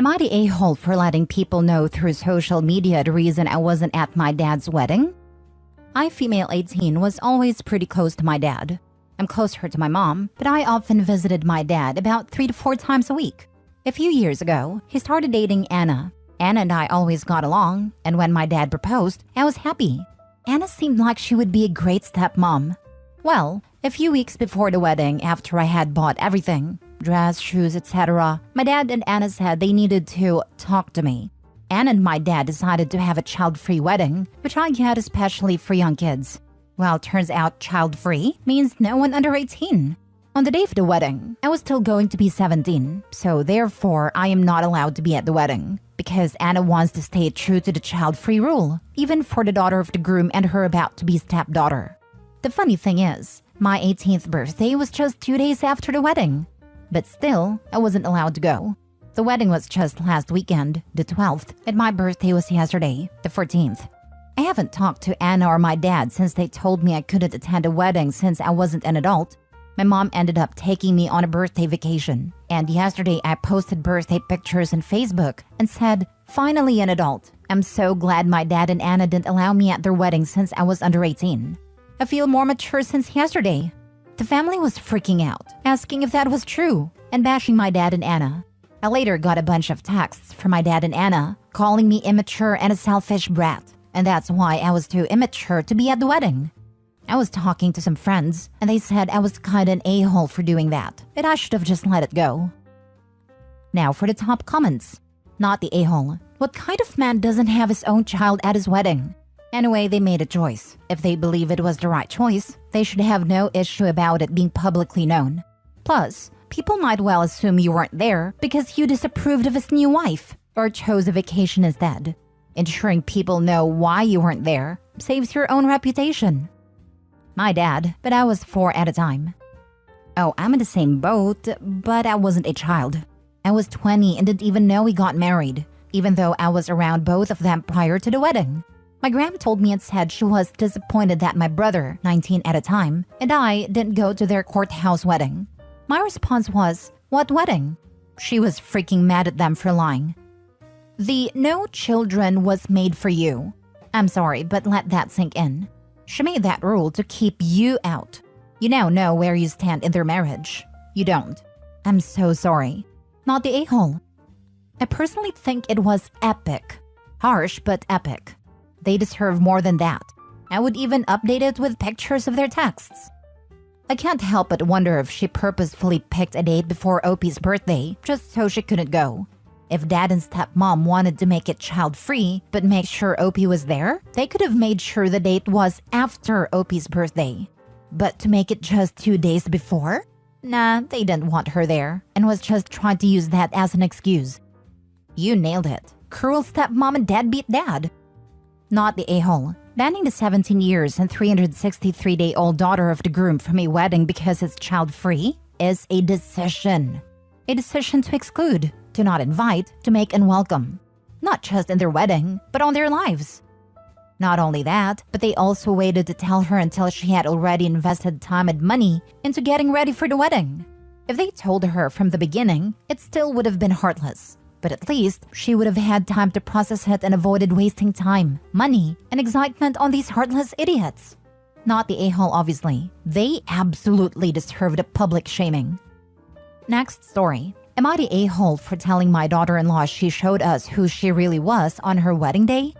Am I the a-hole for letting people know through social media the reason I wasn't at my dad's wedding? I, female 18, was always pretty close to my dad. I'm closer to my mom, but I often visited my dad about 3 to 4 times a week. A few years ago, he started dating Anna. Anna and I always got along, and when my dad proposed, I was happy. Anna seemed like she would be a great stepmom. Well, a few weeks before the wedding, after I had bought everything, dress, shoes, etc., my dad and Anna said they needed to talk to me. Anna and my dad decided to have a child-free wedding, which I get especially for young kids. Well, turns out child-free means no one under 18. On the day of the wedding, I was still going to be 17, so therefore I am not allowed to be at the wedding, because Anna wants to stay true to the child-free rule, even for the daughter of the groom and her about-to-be stepdaughter. The funny thing is, my 18th birthday was just 2 days after the wedding. But still, I wasn't allowed to go. The wedding was just last weekend, the 12th, and my birthday was yesterday, the 14th. I haven't talked to Anna or my dad since they told me I couldn't attend a wedding since I wasn't an adult. My mom ended up taking me on a birthday vacation, and yesterday I posted birthday pictures on Facebook and said, "Finally an adult. I'm so glad my dad and Anna didn't allow me at their wedding since I was under 18. I feel more mature since yesterday." The family was freaking out, asking if that was true, and bashing my dad and Anna. I later got a bunch of texts from my dad and Anna, calling me immature and a selfish brat, and that's why I was too immature to be at the wedding. I was talking to some friends, and they said I was kinda an a-hole for doing that, and I should have just let it go. Now for the top comments. Not the a-hole. What kind of man doesn't have his own child at his wedding? Anyway, they made a choice. If they believe it was the right choice, they should have no issue about it being publicly known. Plus, people might well assume you weren't there because you disapproved of his new wife or chose a vacation instead. Ensuring people know why you weren't there saves your own reputation. My dad, but I was 4 at a time. Oh, I'm in the same boat, but I wasn't a child. I was 20 and didn't even know we got married, even though I was around both of them prior to the wedding. My grandma told me and said she was disappointed that my brother, 19 at a time, and I didn't go to their courthouse wedding. My response was, "What wedding?" She was freaking mad at them for lying. The "no children was made for you." I'm sorry, but let that sink in. She made that rule to keep you out. You now know where you stand in their marriage. You don't. I'm so sorry. Not the a-hole. I personally think it was epic. Harsh, but epic. They deserve more than that. I would even update it with pictures of their texts. I can't help but wonder if she purposefully picked a date before Opie's birthday just so she couldn't go. If dad and stepmom wanted to make it child-free but make sure Opie was there, they could have made sure the date was after Opie's birthday. But to make it just 2 days before? Nah, they didn't want her there and was just trying to use that as an excuse. You nailed it. Cruel stepmom and deadbeat dad. Not the a-hole. Banning the 17 years and 363-day-old daughter of the groom from a wedding because it's child-free is a decision. A decision to exclude, to not invite, to make unwelcome. Not just in their wedding, but on their lives. Not only that, but they also waited to tell her until she had already invested time and money into getting ready for the wedding. If they told her from the beginning, it still would have been heartless. But at least, she would have had time to process it and avoided wasting time, money, and excitement on these heartless idiots. Not the a-hole, obviously. They absolutely deserve the public shaming. Next story. Am I the a-hole for telling my daughter-in-law she showed us who she really was on her wedding day?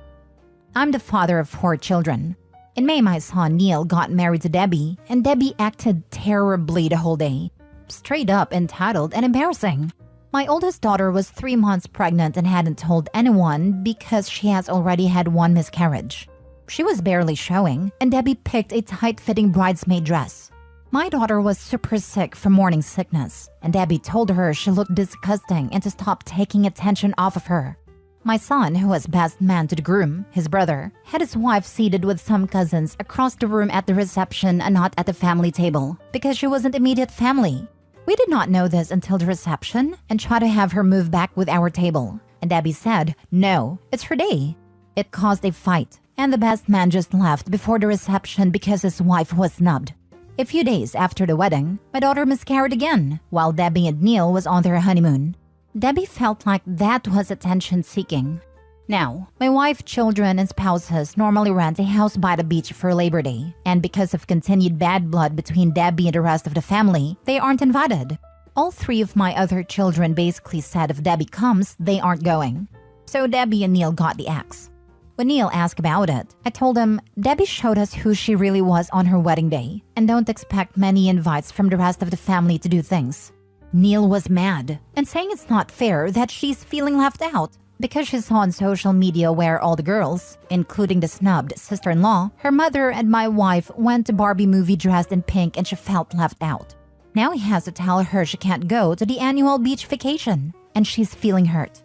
I'm the father of 4 children. In May, my son Neil got married to Debbie, and Debbie acted terribly the whole day. Straight up entitled and embarrassing. My oldest daughter was 3 months pregnant and hadn't told anyone because she has already had 1 miscarriage. She was barely showing, and Debbie picked a tight-fitting bridesmaid dress. My daughter was super sick from morning sickness, and Debbie told her she looked disgusting and to stop taking attention off of her. My son, who was best man to the groom, his brother, had his wife seated with some cousins across the room at the reception and not at the family table because she wasn't immediate family. We did not know this until the reception and tried to have her move back with our table. And Debbie said, "No, it's her day." It caused a fight, and the best man just left before the reception because his wife was snubbed. A few days after the wedding, my daughter miscarried again, while Debbie and Neil was on their honeymoon. Debbie felt like that was attention-seeking. Now, my wife, children, and spouses normally rent a house by the beach for Labor Day, and because of continued bad blood between Debbie and the rest of the family, they aren't invited. All three of my other children basically said if Debbie comes, they aren't going. So Debbie and Neil got the axe. When Neil asked about it, I told him Debbie showed us who she really was on her wedding day, and don't expect many invites from the rest of the family to do things. Neil was mad and saying it's not fair that she's feeling left out because she saw on social media where all the girls, including the snubbed sister-in-law, her mother, and my wife went to Barbie movie dressed in pink and she felt left out. Now he has to tell her she can't go to the annual beach vacation, and she's feeling hurt.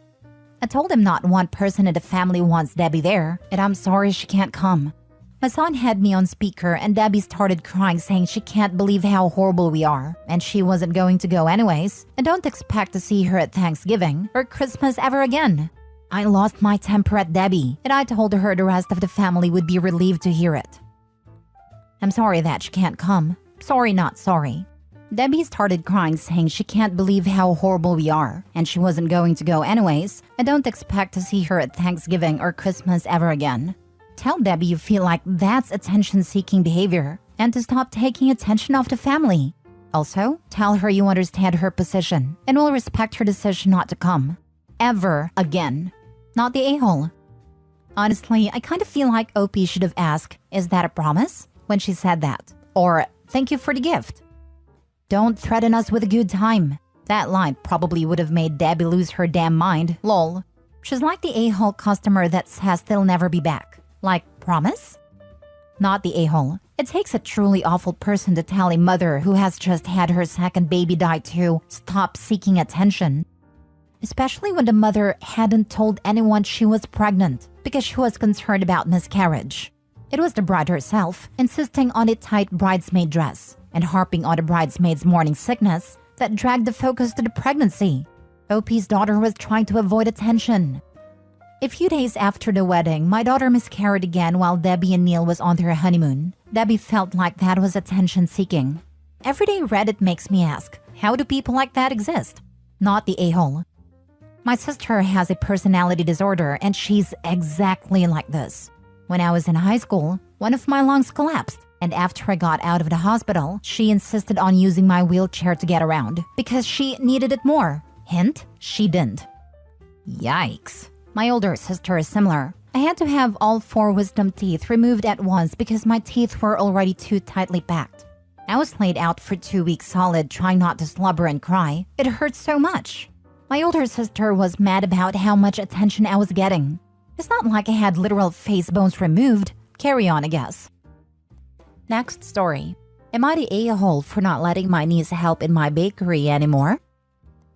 I told him not one person in the family wants Debbie there, and I'm sorry she can't come. My son had me on speaker and Debbie started crying saying she can't believe how horrible we are, and she wasn't going to go anyways, and don't expect to see her at Thanksgiving or Christmas ever again. I lost my temper at Debbie, and I told her the rest of the family would be relieved to hear it. I'm sorry that she can't come. Sorry, not sorry. Debbie started crying saying she can't believe how horrible we are, and she wasn't going to go anyways, and don't expect to see her at Thanksgiving or Christmas ever again. Tell Debbie you feel like that's attention-seeking behavior, and to stop taking attention off the family. Also, tell her you understand her position, and will respect her decision not to come. Ever again. Not the a-hole. Honestly, I kind of feel like OP should have asked, "Is that a promise?" when she said that. Or, "Thank you for the gift." Don't threaten us with a good time. That line probably would have made Debbie lose her damn mind, lol. She's like the a-hole customer that says they'll never be back. Like, promise? Not the a-hole. It takes a truly awful person to tell a mother who has just had her second baby die to stop seeking attention. Especially when the mother hadn't told anyone she was pregnant because she was concerned about miscarriage. It was the bride herself insisting on a tight bridesmaid dress and harping on the bridesmaid's morning sickness that dragged the focus to the pregnancy. OP's daughter was trying to avoid attention. A few days after the wedding, my daughter miscarried again while Debbie and Neil was on their honeymoon. Debbie felt like that was attention-seeking. Everyday Reddit makes me ask, how do people like that exist? Not the a-hole. My sister has a personality disorder and she's exactly like this. When I was in high school, one of my lungs collapsed, and after I got out of the hospital, she insisted on using my wheelchair to get around because she needed it more. Hint, she didn't. Yikes. My older sister is similar. I had to have all 4 wisdom teeth removed at once because my teeth were already too tightly packed. I was laid out for 2 weeks solid trying not to slobber and cry. It hurt so much. My older sister was mad about how much attention I was getting. It's not like I had literal face bones removed. Carry on, I guess. Next story. Am I the a-hole for not letting my niece help in my bakery anymore?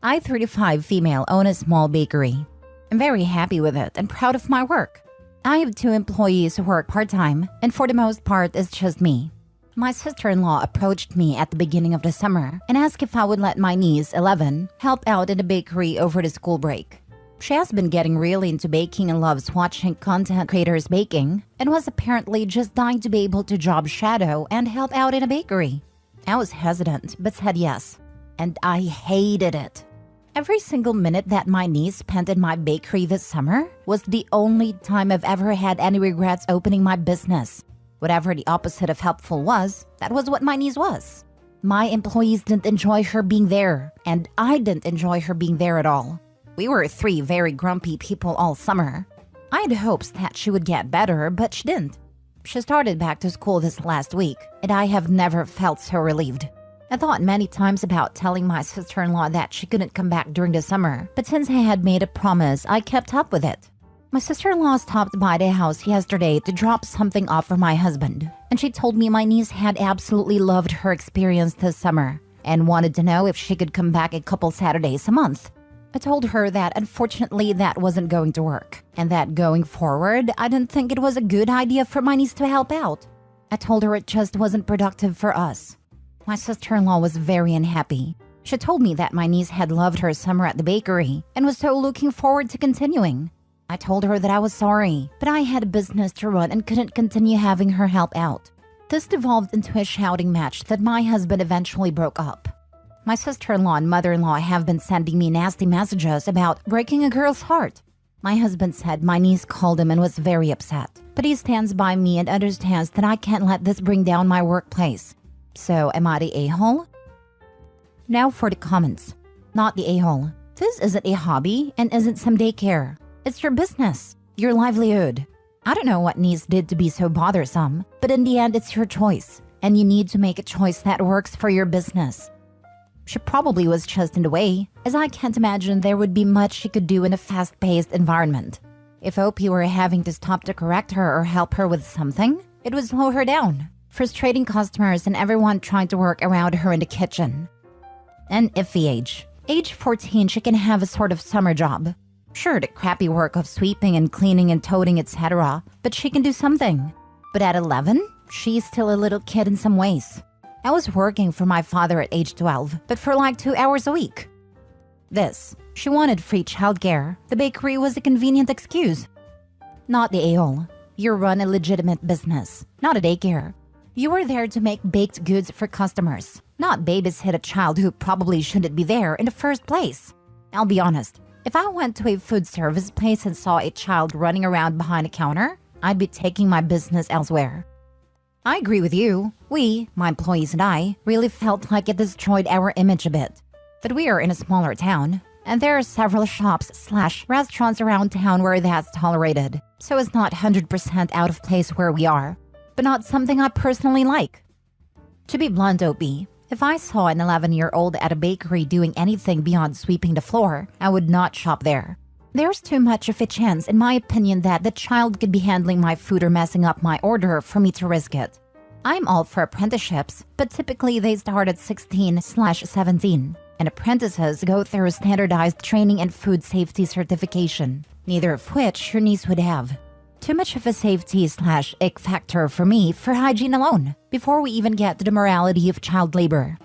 I, 35 female, own a small bakery. I'm very happy with it and proud of my work. I have 2 employees who work part-time, and for the most part, it's just me. My sister-in-law approached me at the beginning of the summer and asked if I would let my niece, 11, help out in the bakery over the school break. She has been getting really into baking and loves watching content creators baking, and was apparently just dying to be able to job shadow and help out in a bakery. I was hesitant, but said yes. And I hated it. Every single minute that my niece spent in my bakery this summer was the only time I've ever had any regrets opening my business. Whatever the opposite of helpful was, that was what my niece was. My employees didn't enjoy her being there, and I didn't enjoy her being there at all. We were 3 very grumpy people all summer. I had hopes that she would get better, but she didn't. She started back to school this last week, and I have never felt so relieved. I thought many times about telling my sister-in-law that she couldn't come back during the summer, but since I had made a promise, I kept up with it. My sister-in-law stopped by the house yesterday to drop something off for my husband, and she told me my niece had absolutely loved her experience this summer and wanted to know if she could come back a couple Saturdays a month. I told her that unfortunately that wasn't going to work, and that going forward, I didn't think it was a good idea for my niece to help out. I told her it just wasn't productive for us. My sister-in-law was very unhappy. She told me that my niece had loved her summer at the bakery and was so looking forward to continuing. I told her that I was sorry, but I had a business to run and couldn't continue having her help out. This devolved into a shouting match that my husband eventually broke up. My sister-in-law and mother-in-law have been sending me nasty messages about breaking a girl's heart. My husband said my niece called him and was very upset, but he stands by me and understands that I can't let this bring down my workplace. So, am I the a-hole? Now for the comments. Not the a-hole. This isn't a hobby and isn't some daycare. It's your business, your livelihood. I don't know what niece did to be so bothersome, but in the end, it's your choice, and you need to make a choice that works for your business. She probably was just in the way, as I can't imagine there would be much she could do in a fast-paced environment. If OP were having to stop to correct her or help her with something, it would slow her down, frustrating customers and everyone trying to work around her in the kitchen. An iffy age. Age 14, she can have a sort of summer job. Sure, the crappy work of sweeping and cleaning and toting, etc., but she can do something. But at 11, she's still a little kid in some ways. I was working for my father at age 12, but for like 2 hours a week. She wanted free childcare. The bakery was a convenient excuse. Not the a-hole. You run a legitimate business, not a daycare. You are there to make baked goods for customers, not babysit a child who probably shouldn't be there in the first place. I'll be honest, if I went to a food service place and saw a child running around behind a counter, I'd be taking my business elsewhere. I agree with you. We, my employees and I, really felt like it destroyed our image a bit. But we are in a smaller town, and there are several shops/restaurants around town where that's tolerated, so it's not 100% out of place where we are, but not something I personally like. To be blunt, OP, if I saw an 11-year-old at a bakery doing anything beyond sweeping the floor, I would not shop there. There's too much of a chance, in my opinion, that the child could be handling my food or messing up my order for me to risk it. I'm all for apprenticeships, but typically they start at 16/17, and apprentices go through standardized training and food safety certification, neither of which your niece would have. Too much of a safety/ick factor for me for hygiene alone, before we even get to the morality of child labor.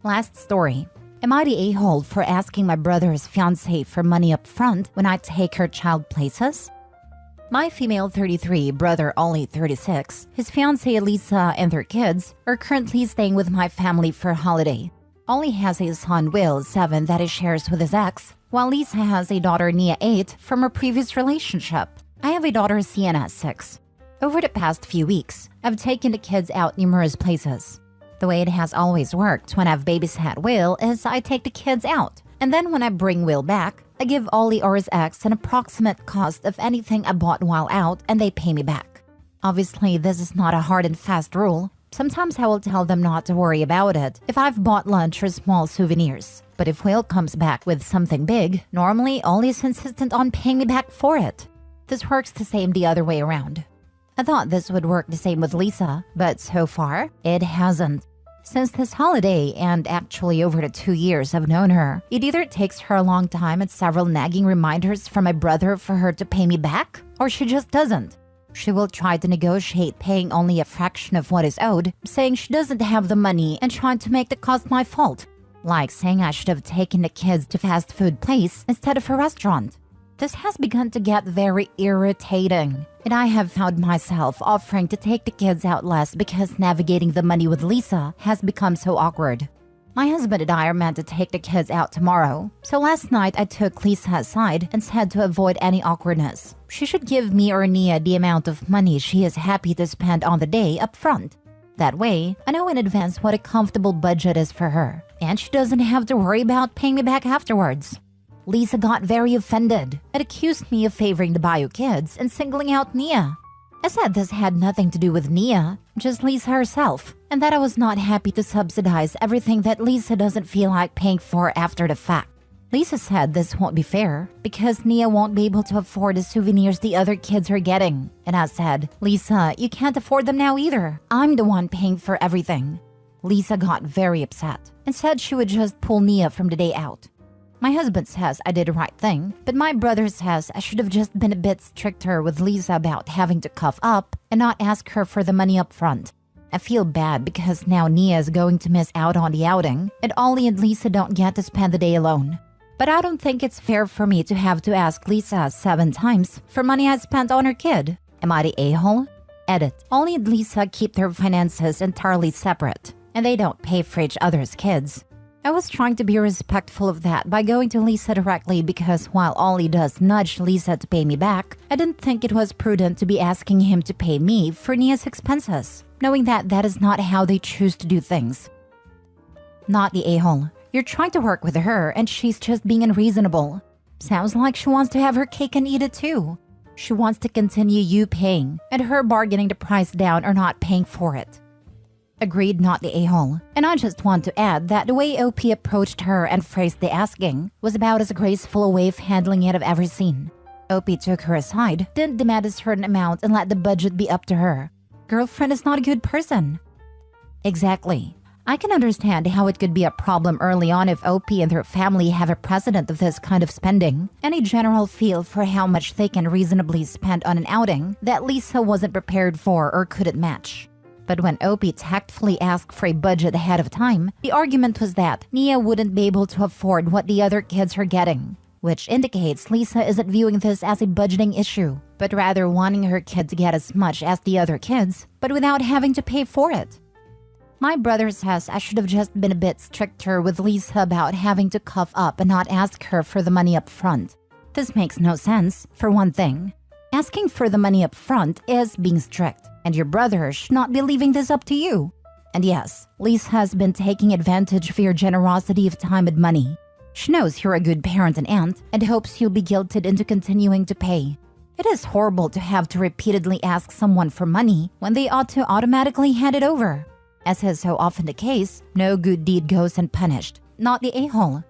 Last story. Am I the a-hole for asking my brother's fiancée for money up front when I take her child places? My female 33, brother Ollie 36, his fiancée Lisa and their kids are currently staying with my family for a holiday. Ollie has a son Will 7 that he shares with his ex, while Lisa has a daughter Nia 8 from her previous relationship. I have a daughter Sienna 6. Over the past few weeks, I've taken the kids out numerous places. The way it has always worked when I've babysat Will is I take the kids out, and then when I bring Will back, I give Ollie or his ex an approximate cost of anything I bought while out and they pay me back. Obviously, this is not a hard and fast rule. Sometimes I will tell them not to worry about it if I've bought lunch or small souvenirs. But if Will comes back with something big, normally Ollie is insistent on paying me back for it. This works the same the other way around. I thought this would work the same with Lisa, but so far, it hasn't. Since this holiday, and actually over the 2 years I've known her, it either takes her a long time and several nagging reminders from my brother for her to pay me back, or she just doesn't. She will try to negotiate paying only a fraction of what is owed, saying she doesn't have the money and trying to make the cost my fault. Like saying I should have taken the kids to fast food place instead of a restaurant. This has begun to get very irritating, and I have found myself offering to take the kids out less because navigating the money with Lisa has become so awkward. My husband and I are meant to take the kids out tomorrow, so last night I took Lisa aside and said to avoid any awkwardness, she should give me or Nia the amount of money she is happy to spend on the day up front. That way, I know in advance what a comfortable budget is for her, and she doesn't have to worry about paying me back afterwards. Lisa got very offended and accused me of favoring the bio kids and singling out Nia. I said this had nothing to do with Nia, just Lisa herself, and that I was not happy to subsidize everything that Lisa doesn't feel like paying for after the fact. Lisa said this won't be fair because Nia won't be able to afford the souvenirs the other kids are getting. And I said, Lisa, you can't afford them now either. I'm the one paying for everything. Lisa got very upset and said she would just pull Nia from the day out. My husband says I did the right thing, but my brother says I should have just been a bit stricter with Lisa about having to cough up and not ask her for the money up front. I feel bad because now Nia is going to miss out on the outing, and Ollie and Lisa don't get to spend the day alone. But I don't think it's fair for me to have to ask Lisa 7 times for money I spent on her kid. Am I the a-hole? Edit. Ollie and Lisa keep their finances entirely separate, and they don't pay for each other's kids. I was trying to be respectful of that by going to Lisa directly because while Ollie does nudge Lisa to pay me back, I didn't think it was prudent to be asking him to pay me for Nia's expenses, knowing that that is not how they choose to do things. Not the a-hole. You're trying to work with her and she's just being unreasonable. Sounds like she wants to have her cake and eat it too. She wants to continue you paying and her bargaining the price down or not paying for it. Agreed, not the a-hole. And I just want to add that the way OP approached her and phrased the asking was about as graceful a way of handling it I've ever seen. OP took her aside, didn't demand a certain amount and let the budget be up to her. Girlfriend is not a good person. Exactly. I can understand how it could be a problem early on if OP and her family have a precedent of this kind of spending and a general feel for how much they can reasonably spend on an outing that Lisa wasn't prepared for or couldn't match. But when OP tactfully asked for a budget ahead of time, the argument was that Nia wouldn't be able to afford what the other kids are getting, which indicates Lisa isn't viewing this as a budgeting issue, but rather wanting her kid to get as much as the other kids, but without having to pay for it. My brother says I should have just been a bit stricter with Lisa about having to cough up and not ask her for the money up front. This makes no sense, for one thing. Asking for the money up front is being strict, and your brother should not be leaving this up to you. And yes, Lisa has been taking advantage of your generosity of time and money. She knows you're a good parent and aunt, and hopes you'll be guilted into continuing to pay. It is horrible to have to repeatedly ask someone for money when they ought to automatically hand it over. As is so often the case, no good deed goes unpunished. Not the a-hole.